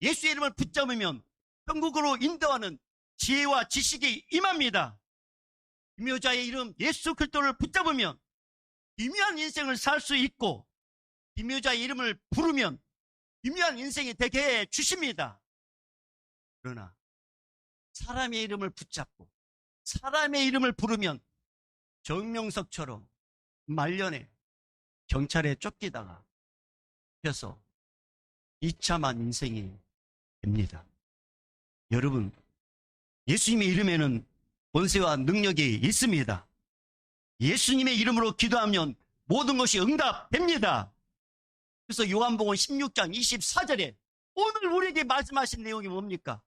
Speaker 1: 예수의 이름을 붙잡으면 천국으로 인도하는 지혜와 지식이 임합니다. 기묘자의 이름 예수 그리스도를 붙잡으면 기묘한 인생을 살 수 있고 기묘자의 이름을 부르면 기묘한 인생이 되게 해 주십니다. 그러나 사람의 이름을 붙잡고 사람의 이름을 부르면 정명석처럼 말년에 경찰에 쫓기다가 그래서 비참한 인생이 됩니다. 여러분, 예수님의 이름에는 권세와 능력이 있습니다. 예수님의 이름으로 기도하면 모든 것이 응답됩니다. 그래서 요한복음 16장 24절에 오늘 우리에게 말씀하신 내용이 뭡니까?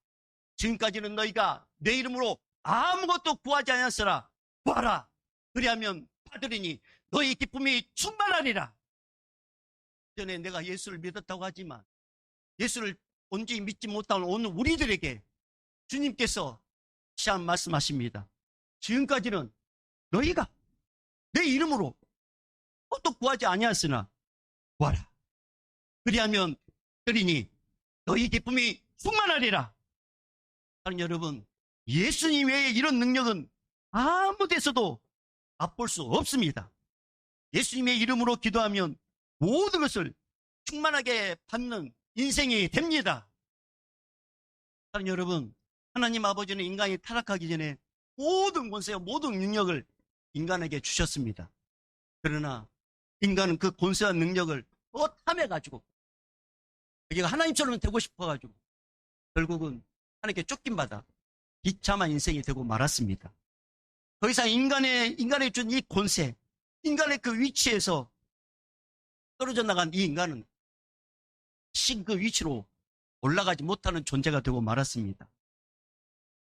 Speaker 1: 지금까지는 너희가 내 이름으로 아무것도 구하지 않았으나 구하라. 그리하면 받으리니 너희 기쁨이 충만하리라. 전에 내가 예수를 믿었다고 하지만 예수를 온전히 믿지 못한 오늘 우리들에게 주님께서 시한 말씀하십니다. 지금까지는 너희가 내 이름으로 또 구하지 아니하였으나 구하라. 그리하면 그리니 너희 기쁨이 충만하리라. 사랑하는 여러분, 예수님 외에 이런 능력은 아무 데서도 맛볼 수 없습니다. 예수님의 이름으로 기도하면 모든 것을 충만하게 받는 인생이 됩니다. 사랑하는 여러분, 하나님 아버지는 인간이 타락하기 전에 모든 권세와 모든 능력을 인간에게 주셨습니다. 그러나 인간은 그 권세와 능력을 또 탐해가지고 자기가 하나님처럼 되고 싶어가지고 결국은 하나님께 쫓김받아 비참한 인생이 되고 말았습니다. 더 이상 인간의 준 이 권세, 인간의 그 위치에서 떨어져 나간 이 인간은 그 위치로 올라가지 못하는 존재가 되고 말았습니다.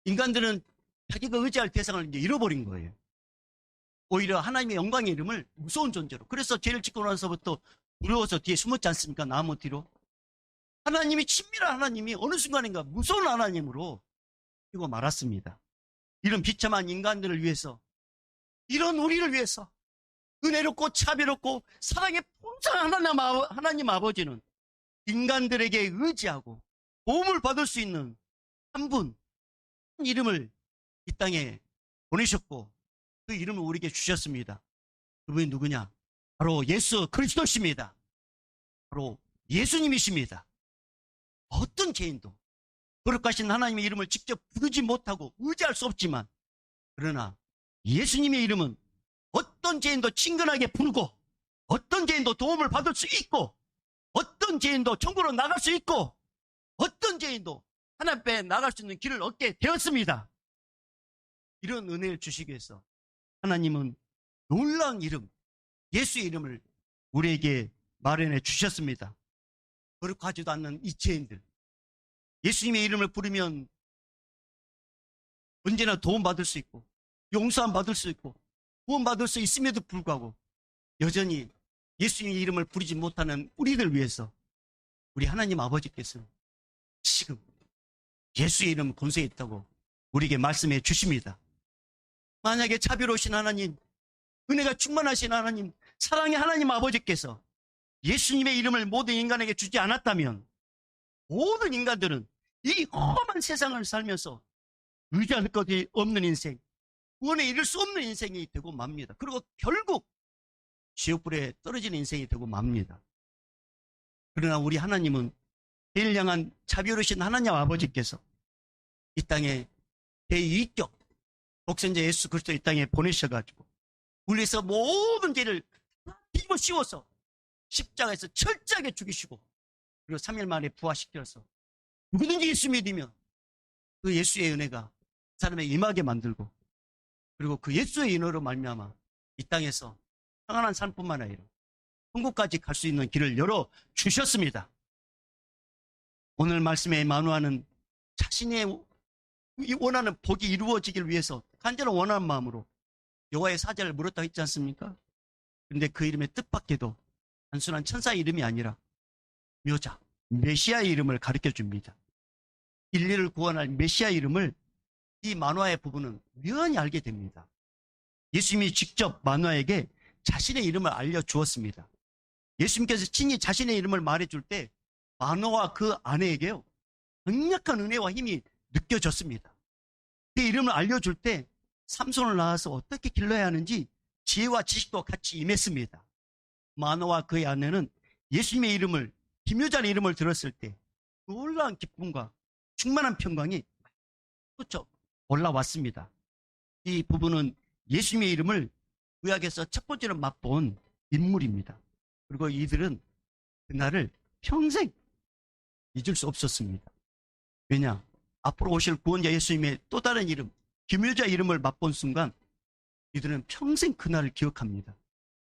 Speaker 1: 인간들은 자기가 의지할 대상을 이제 잃어버린 거예요. 오히려 하나님의 영광의 이름을 무서운 존재로. 그래서 죄를 짓고 나서부터 두려워서 뒤에 숨었지 않습니까? 나무 뒤로. 하나님이 친밀한 하나님이 어느 순간인가 무서운 하나님으로 되고 말았습니다. 이런 비참한 인간들을 위해서, 이런 우리를 위해서 은혜롭고 차별롭고 사랑의 풍성한 하나님 아버지는 인간들에게 의지하고 도움을 받을 수 있는 한 분, 한 이름을 이 땅에 보내셨고 그 이름을 우리에게 주셨습니다. 그분이 누구냐? 바로 예수 그리스도십니다. 바로 예수님이십니다. 어떤 죄인도 거룩하신 하나님의 이름을 직접 부르지 못하고 의지할 수 없지만, 그러나 예수님의 이름은 어떤 죄인도 친근하게 부르고 어떤 죄인도 도움을 받을 수 있고 어떤 죄인도 천국으로 나갈 수 있고 어떤 죄인도 하나님 앞에 나갈 수 있는 길을 얻게 되었습니다. 이런 은혜를 주시기 위해서 하나님은 놀라운 이름, 예수의 이름을 우리에게 마련해 주셨습니다. 거룩하지도 않는 이 죄인들, 예수님의 이름을 부르면 언제나 도움받을 수 있고 용서함 받을 수 있고 구원받을 수 있음에도 불구하고 여전히 예수님의 이름을 부르지 못하는 우리들 위해서 우리 하나님 아버지께서 지금 예수의 이름 권세에 있다고 우리에게 말씀해 주십니다. 만약에 자비로우신 하나님, 은혜가 충만하신 하나님, 사랑의 하나님 아버지께서 예수님의 이름을 모든 인간에게 주지 않았다면 모든 인간들은 이 험한 세상을 살면서 의지할 것이 없는 인생, 구원에 이를 수 없는 인생이 되고 맙니다. 그리고 결국 지옥불에 떨어지는 인생이 되고 맙니다. 그러나 우리 하나님은 죄를 향한 자비로우신 하나님 아버지께서 이 땅에 대위격 독생자 예수 그리스도 이 땅에 보내셔가지고 우리에서 모든 죄를 뒤집어 씌워서 십자가에서 철저하게 죽이시고 그리고 3일 만에 부활시켜서 누구든지 예수 믿으면 그 예수의 은혜가 사람에 임하게 만들고, 그리고 그 예수의 은혜로 말미암아 이 땅에서 평안한 삶뿐만 아니라 천국까지 갈 수 있는 길을 열어 주셨습니다. 오늘 말씀에 만우하는 자신의 원하는 복이 이루어지길 위해서 간절한 원하는 마음으로 여호와의 사자를 물었다고 했지 않습니까? 그런데 그 이름의 뜻밖에도 단순한 천사의 이름이 아니라 묘자, 메시아의 이름을 가르쳐 줍니다. 인류를 구원할 메시아의 이름을 이 만화의 부분은 묘히 알게 됩니다. 예수님이 직접 만화에게 자신의 이름을 알려주었습니다. 예수님께서 친히 자신의 이름을 말해줄 때 만화와 그 아내에게요 강력한 은혜와 힘이 느껴졌습니다. 그 이름을 알려줄 때 삼손을 낳아서 어떻게 길러야 하는지 지혜와 지식도 같이 임했습니다. 만화와 그의 아내는 예수님의 이름을, 기묘자의 이름을 들었을 때 놀라운 기쁨과 충만한 평강이 솟쳐 올라왔습니다. 이 부분은 예수님의 이름을 구약에서 첫 번째로 맛본 인물입니다. 그리고 이들은 그날을 평생 잊을 수 없었습니다. 왜냐? 앞으로 오실 구원자 예수님의 또 다른 이름, 기묘자 이름을 맛본 순간 이들은 평생 그날을 기억합니다.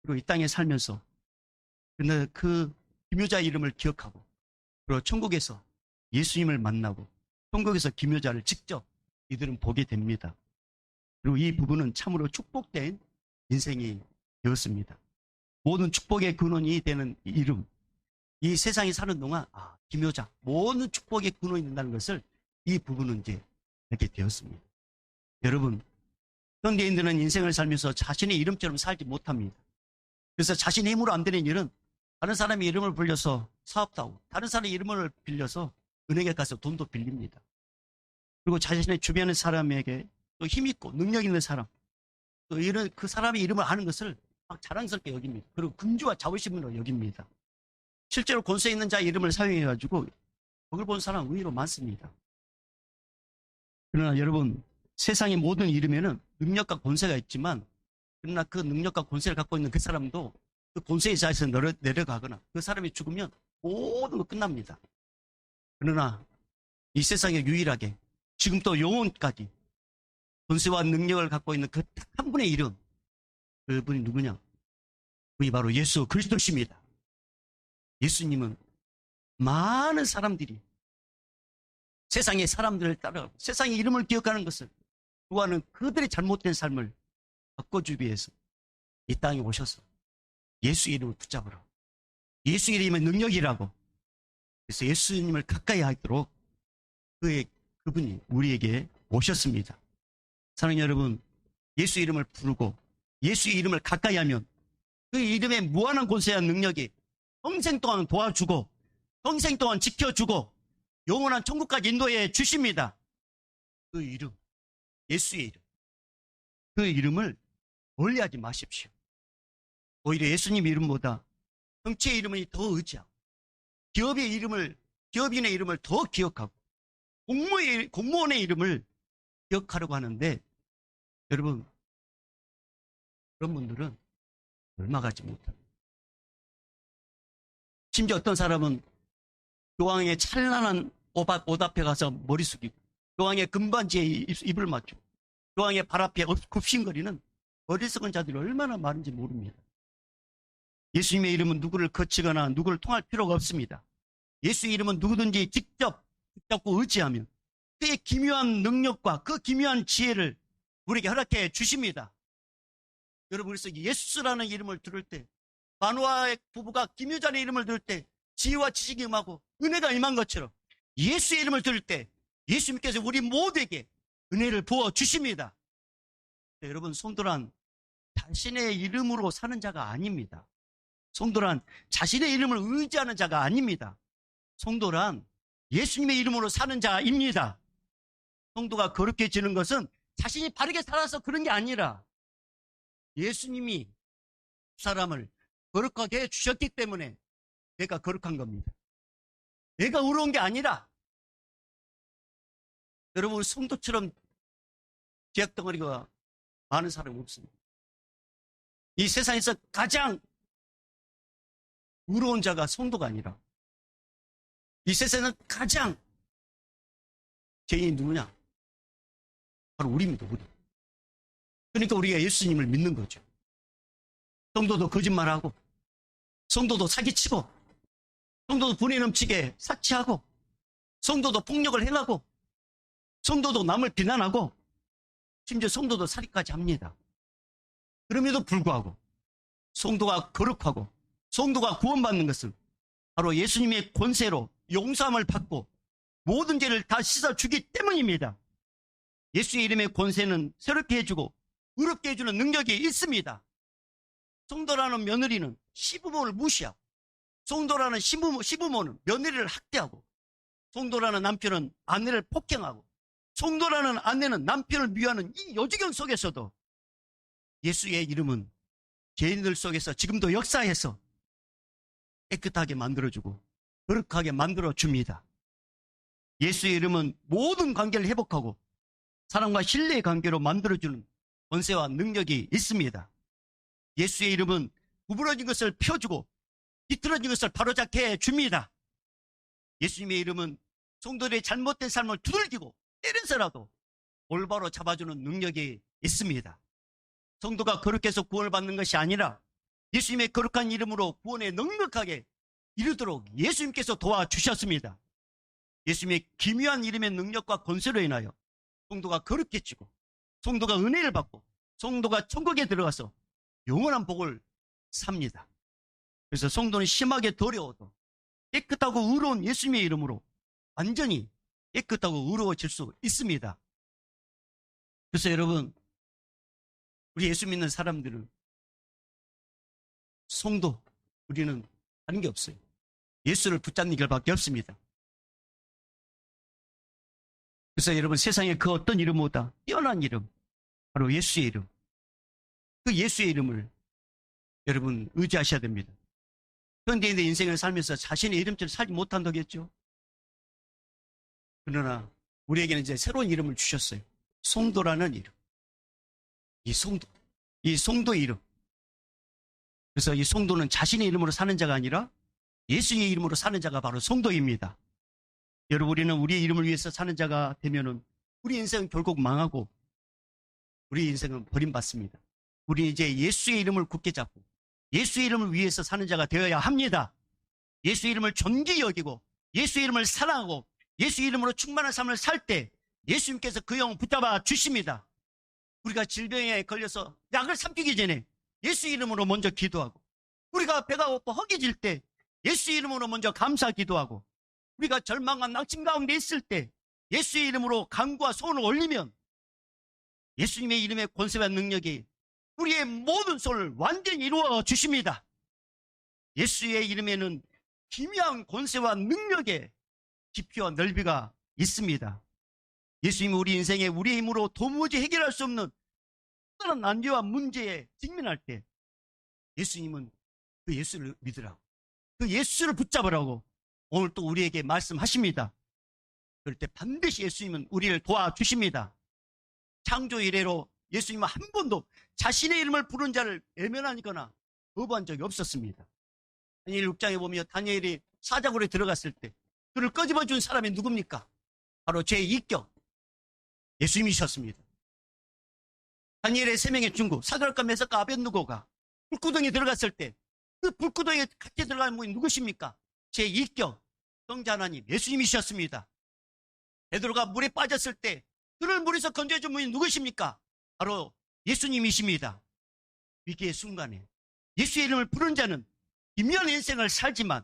Speaker 1: 그리고 이 땅에 살면서 그날 그 기묘자 이름을 기억하고, 그리고 천국에서 예수님을 만나고 천국에서 기묘자를 직접 이들은 보게 됩니다. 그리고 이 부분은 참으로 축복된 인생이 되었습니다. 모든 축복의 근원이 되는 이름, 이 세상에 사는 동안 기묘자, 모든 축복의 근원이 된다는 것을 이 부분은 이제 알게 되었습니다. 여러분, 현대인들은 인생을 살면서 자신의 이름처럼 살지 못합니다. 그래서 자신의 힘으로 안 되는 일은 다른 사람의 이름을 불려서 사업도 하고 다른 사람의 이름을 빌려서 은행에 가서 돈도 빌립니다. 그리고 자신의 주변의 사람에게 또 힘있고 능력 있는 사람, 또 이런 그 사람의 이름을 아는 것을 막 자랑스럽게 여깁니다. 그리고 긍지와 자부심으로 여깁니다. 실제로 권세 있는 자의 이름을 사용해가지고 그걸 본 사람 의외로 많습니다. 그러나 여러분, 세상의 모든 이름에는 능력과 권세가 있지만, 그러나 그 능력과 권세를 갖고 있는 그 사람도 그 권세의 자리에서 내려가거나 그 사람이 죽으면 모든 거 끝납니다. 그러나 이 세상에 유일하게 지금 또 영원까지 권세와 능력을 갖고 있는 그 딱 한 분의 이름, 그분이 누구냐? 그분이 바로 예수 그리스도십니다. 예수님은 많은 사람들이 세상의 사람들을 따라가고 세상의 이름을 기억하는 것을 좋아하는 그들의 잘못된 삶을 바꿔주기 위해서 이 땅에 오셔서 예수 이름을 붙잡으라. 예수 이름의 능력이라고. 그래서 예수님을 가까이 하도록 그분이 우리에게 오셨습니다. 사랑하는 여러분, 예수 이름을 부르고 예수의 이름을 가까이 하면 그 이름의 무한한 권세와 능력이 평생 동안 도와주고 평생 동안 지켜주고 영원한 천국까지 인도해 주십니다. 그 이름, 예수의 이름, 그 이름을 멀리하지 마십시오. 오히려 예수님 이름보다 정치의 이름을 더 의지하고, 기업인의 이름을 더 기억하고, 공무원의 이름을 기억하려고 하는데, 여러분, 그런 분들은 얼마 가지 못합니다. 심지어 어떤 사람은 교황의 찬란한 옷 앞에 가서 머리 숙이고, 교황의 금반지에 입을 맞추고, 교황의 발 앞에 굽신거리는 어리석은 자들이 얼마나 많은지 모릅니다. 예수님의 이름은 누구를 거치거나 누구를 통할 필요가 없습니다. 예수의 이름은 누구든지 직접 붙잡고 의지하면 그의 기묘한 능력과 그 기묘한 지혜를 우리에게 허락해 주십니다. 여러분, 그래서 예수라는 이름을 들을 때, 마누아의 부부가 기묘자의 이름을 들을 때 지혜와 지식이 임하고 은혜가 임한 것처럼 예수의 이름을 들을 때 예수님께서 우리 모두에게 은혜를 부어 주십니다. 여러분, 성도란 자신의 이름으로 사는 자가 아닙니다. 성도란 자신의 이름을 의지하는 자가 아닙니다. 성도란 예수님의 이름으로 사는 자입니다. 성도가 거룩해 지는 것은 자신이 바르게 살아서 그런 게 아니라 예수님이 사람을 거룩하게 해주셨기 때문에 내가 거룩한 겁니다. 내가 의로운 게 아니라, 여러분, 성도처럼 죄악덩어리가 많은 사람이 없습니다. 이 세상에서 가장 의로운 자가 성도가 아니라 이 세상에서 가장 죄인이 누구냐? 바로 우리입니다. 우리. 그러니까 우리가 예수님을 믿는 거죠. 성도도 거짓말하고, 성도도 사기치고, 성도도 분에 넘치게 사치하고, 성도도 폭력을 행하고, 성도도 남을 비난하고, 심지어 성도도 살인까지 합니다. 그럼에도 불구하고 성도가 거룩하고 성도가 구원받는 것은 바로 예수님의 권세로 용서함을 받고 모든 죄를 다 씻어주기 때문입니다. 예수의 이름의 권세는 새롭게 해주고 의롭게 해주는 능력이 있습니다. 성도라는 며느리는 시부모를 무시하고, 성도라는 시부모는 며느리를 학대하고, 성도라는 남편은 아내를 폭행하고, 성도라는 아내는 남편을 미워하는 이 여지경 속에서도 예수의 이름은 죄인들 속에서 지금도 역사해서 깨끗하게 만들어주고 거룩하게 만들어줍니다. 예수의 이름은 모든 관계를 회복하고 사람과 신뢰의 관계로 만들어주는 권세와 능력이 있습니다. 예수의 이름은 구부러진 것을 펴주고 비틀어진 것을 바로잡게 해줍니다. 예수님의 이름은 성도들의 잘못된 삶을 두들기고 때려서라도 올바로 잡아주는 능력이 있습니다. 성도가 거룩해서 구원을 받는 것이 아니라 예수님의 거룩한 이름으로 구원에 넉넉하게 이르도록 예수님께서 도와주셨습니다. 예수님의 기묘한 이름의 능력과 권세로 인하여 성도가 거룩해지고 성도가 은혜를 받고 성도가 천국에 들어가서 영원한 복을 삽니다. 그래서 성도는 심하게 더러워도 깨끗하고 의로운 예수님의 이름으로 완전히 깨끗하고 의로워질 수 있습니다. 그래서 여러분, 우리 예수 믿는 사람들은 성도, 우리는 하는 게 없어요. 예수를 붙잡는 길밖에 없습니다. 그래서 여러분, 세상에 그 어떤 이름보다 뛰어난 이름, 바로 예수의 이름, 그 예수의 이름을 여러분 의지하셔야 됩니다. 현대인의 인생을 살면서 자신의 이름처럼 살지 못한다겠죠. 그러나 우리에게는 이제 새로운 이름을 주셨어요. 성도라는 이름. 이 성도의 이름. 그래서 이 성도는 자신의 이름으로 사는 자가 아니라 예수의 이름으로 사는 자가 바로 성도입니다. 여러분, 우리는 우리의 이름을 위해서 사는 자가 되면은 우리 인생은 결국 망하고 우리 인생은 버림받습니다. 우리 이제 예수의 이름을 굳게 잡고 예수의 이름을 위해서 사는 자가 되어야 합니다. 예수의 이름을 존귀히 여기고 예수의 이름을 사랑하고 예수의 이름으로 충만한 삶을 살 때 예수님께서 그 영 붙잡아 주십니다. 우리가 질병에 걸려서 약을 삼키기 전에 예수의 이름으로 먼저 기도하고, 우리가 배가 고파 허기질 때 예수의 이름으로 먼저 감사 기도하고, 우리가 절망과 낙심 가운데 있을 때 예수의 이름으로 간구와 소원을 올리면 예수님의 이름의 권세와 능력이 우리의 모든 소원을 완전히 이루어 주십니다. 예수의 이름에는 기묘한 권세와 능력의 깊이와 넓이가 있습니다. 예수님은 우리 인생에 우리의 힘으로 도무지 해결할 수 없는 특별한 난제와 문제에 직면할 때 예수님은 그 예수를 믿으라고, 그 예수를 붙잡으라고 오늘 또 우리에게 말씀하십니다. 그럴 때 반드시 예수님은 우리를 도와주십니다. 창조 이래로 예수님은 한 번도 자신의 이름을 부른 자를 외면하거나 거부한 적이 없었습니다. 다니엘 6장에 보면 다니엘이 사자굴에 들어갔을 때 그를 끄집어 준 사람이 누굽니까? 바로 제2격 예수님이셨습니다. 다니엘의 세 명의 중구 사드락과 메삭과 아벳느고가 불구덩이에 들어갔을 때 그 불구덩이에 같이 들어간 분이 누구십니까? 제2격 성자 하나님 예수님이셨습니다. 베드로가 물에 빠졌을 때 그를 물에서 건져준 분이 누구십니까? 바로 예수님이십니다. 위기의 순간에 예수의 이름을 부른 자는 기묘한 인생을 살지만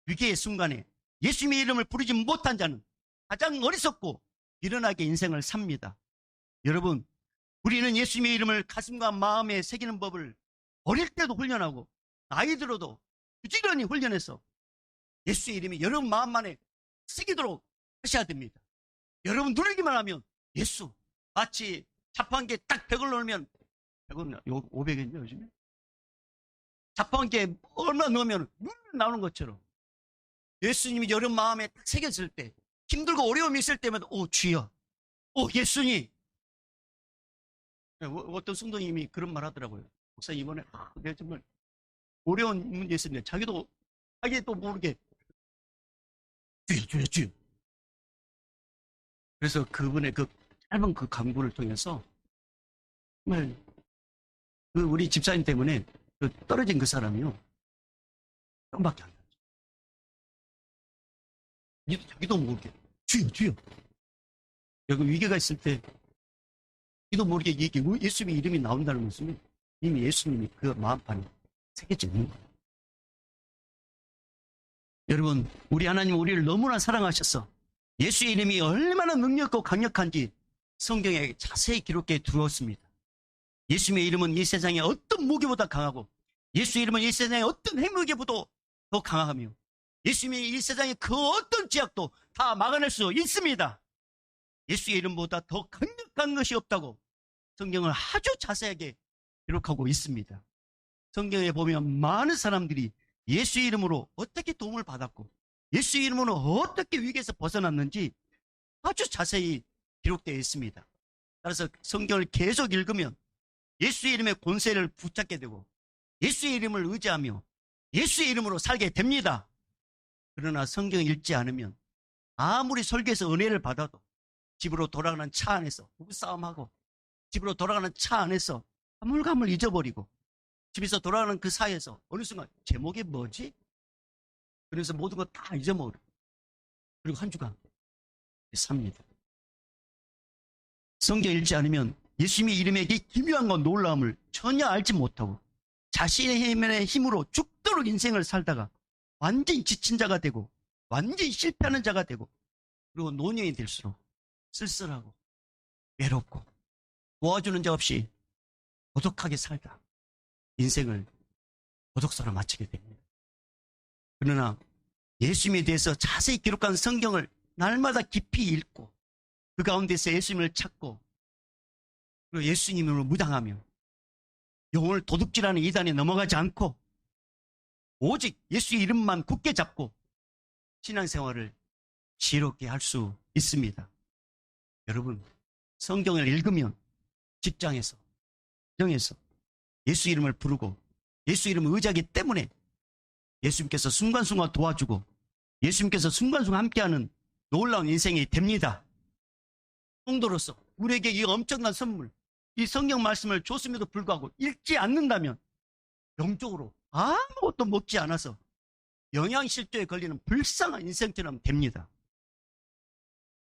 Speaker 1: 위기의 순간에 예수님의 이름을 부르지 못한 자는 가장 어리석고 미련하게 인생을 삽니다. 여러분, 우리는 예수님의 이름을 가슴과 마음에 새기는 법을 어릴 때도 훈련하고 나이 들어도 부지런히 훈련해서 예수의 이름이 여러분 마음 안에 새기도록 하셔야 됩니다. 여러분 누르기만 하면 예수, 마치 자판기에 딱 100을 넣으면 100은 500엔이요 요즘에? 자판기에 얼마 넣으면 물 나오는 것처럼 예수님이 여러분 마음에 딱 새겼을 때 힘들고 어려움이 있을 때마다 오 주여, 오 예수님. 어떤 성도님이 그런 말 하더라고요. 목사님 이번에 내가 정말 어려운 문제 있었는데 자기도 모르게 주여. 그래서 그분의 그 짧은 그 강구를 통해서 정말 그 우리 집사님 때문에 그 떨어진 그 사람이요 뼈밖에 안 나죠. 자기도 모르게 주여. 여기 위기가 있을 때 자기도 모르게 이게 예수님의 이름이 나온다는 것은 이미 예수님이 그 마음판에 새겨져 있는 거예요. 여러분, 우리 하나님 우리를 너무나 사랑하셔서 예수의 이름이 얼마나 능력있고 강력한지 성경에 자세히 기록해 두었습니다. 예수님의 이름은 이 세상의 어떤 무기보다 강하고 예수의 이름은 이 세상의 어떤 핵무기보다 더 강하며 예수님이 이 세상의 그 어떤 죄악도 다 막아낼 수 있습니다. 예수의 이름보다 더 강력한 것이 없다고 성경을 아주 자세하게 기록하고 있습니다. 성경에 보면 많은 사람들이 예수의 이름으로 어떻게 도움을 받았고 예수의 이름으로 어떻게 위기에서 벗어났는지 아주 자세히 기록되어 있습니다. 따라서 성경을 계속 읽으면 예수의 이름의 권세를 붙잡게 되고 예수의 이름을 의지하며 예수의 이름으로 살게 됩니다. 그러나 성경을 읽지 않으면 아무리 설교에서 은혜를 받아도 집으로 돌아가는 차 안에서 부부싸움하고 집으로 돌아가는 차 안에서 가물가물 잊어버리고 집에서 돌아가는 그 사이에서 어느 순간 제목이 뭐지? 그래서 모든 거 다 잊어먹으려. 그리고 한 주간 삽니다. 성경 읽지 않으면 예수님의 이름의 기묘한 건 놀라움을 전혀 알지 못하고 자신의 힘으로 죽도록 인생을 살다가 완전히 지친 자가 되고 완전히 실패하는 자가 되고 그리고 노년이 될수록 쓸쓸하고 외롭고 도와주는 자 없이 고독하게 살다 인생을 고독사로 마치게 됩니다. 그러나 예수님에 대해서 자세히 기록한 성경을 날마다 깊이 읽고 그 가운데서 예수님을 찾고 그리고 예수님으로 무당하며 영혼을 도둑질하는 이단에 넘어가지 않고 오직 예수의 이름만 굳게 잡고 신앙생활을 지혜롭게 할 수 있습니다. 여러분, 성경을 읽으면 직장에서, 가정에서 예수 이름을 부르고 예수 이름을 의지하기 때문에 예수님께서 순간순간 도와주고 예수님께서 순간순간 함께하는 놀라운 인생이 됩니다. 성도로서 우리에게 이 엄청난 선물, 이 성경 말씀을 줬음에도 불구하고 읽지 않는다면 영적으로 아무것도 먹지 않아서 영양실조에 걸리는 불쌍한 인생처럼 됩니다.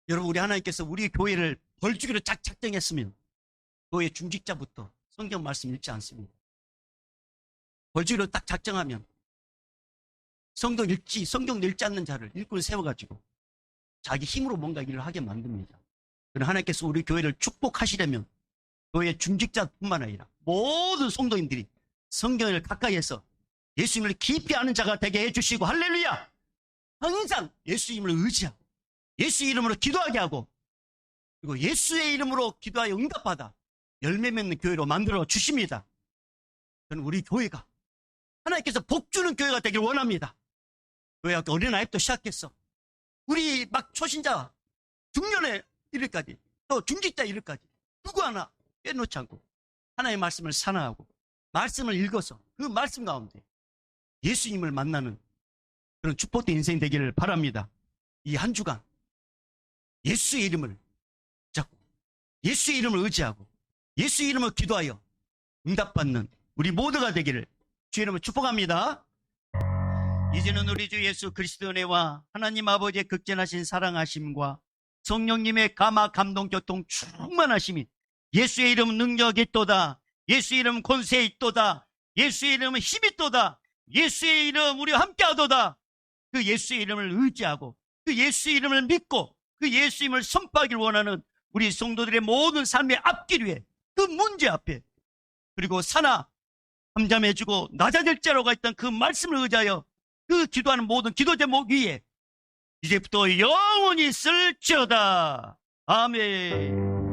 Speaker 1: 여러분, 우리 하나님께서 우리 교회를 벌주기로 쫙 작정했으면 교회 중직자부터 성경 말씀 읽지 않습니다. 벌주기로 딱 작정하면 성경 읽지 않는 자를 일꾼 세워가지고 자기 힘으로 뭔가 일을 하게 만듭니다. 그러나 하나님께서 우리 교회를 축복하시려면 교회 중직자뿐만 아니라 모든 성도님들이 성경을 가까이에서 예수님을 깊이 아는 자가 되게 해주시고 할렐루야! 항상 예수님을 의지하고 예수 이름으로 기도하게 하고 그리고 예수의 이름으로 기도하여 응답받아 열매 맺는 교회로 만들어 주십니다. 저는 우리 교회가 하나님께서 복 주는 교회가 되길 원합니다. 교회가 어린아이부터 시작했어. 우리 막 초신자 중년에 이르까지 또 중직자 이르까지 누구 하나 빼놓지 않고 하나님의 말씀을 사랑하고 말씀을 읽어서 그 말씀 가운데 예수님을 만나는 그런 축복된 인생 되기를 바랍니다. 이 한 주간 예수의 이름을 잡고 예수의 이름을 의지하고 예수의 이름을 기도하여 응답받는 우리 모두가 되기를 주의 이름으로 축복합니다. 이제는 우리 주 예수 그리스도의 은혜와 하나님 아버지의 극진하신 사랑하심과 성령님의 감화 감동 교통 충만하심이 예수의 이름은 능력이 있도다. 예수의 이름은 권세 있도다. 예수의 이름은 힘이 있도다. 예수의 이름 우리와 함께하도다. 그 예수의 이름을 의지하고 그 예수의 이름을 믿고 그 예수의 이름을 선포하기를 원하는 우리 성도들의 모든 삶의 앞길 위에 그 문제 앞에 그리고 사나 함잠해주고 낮아질 자로가 있던 그 말씀을 의지하여 그 기도하는 모든 기도 제목 위에 이제부터 영원히 쓸지어다. 아멘.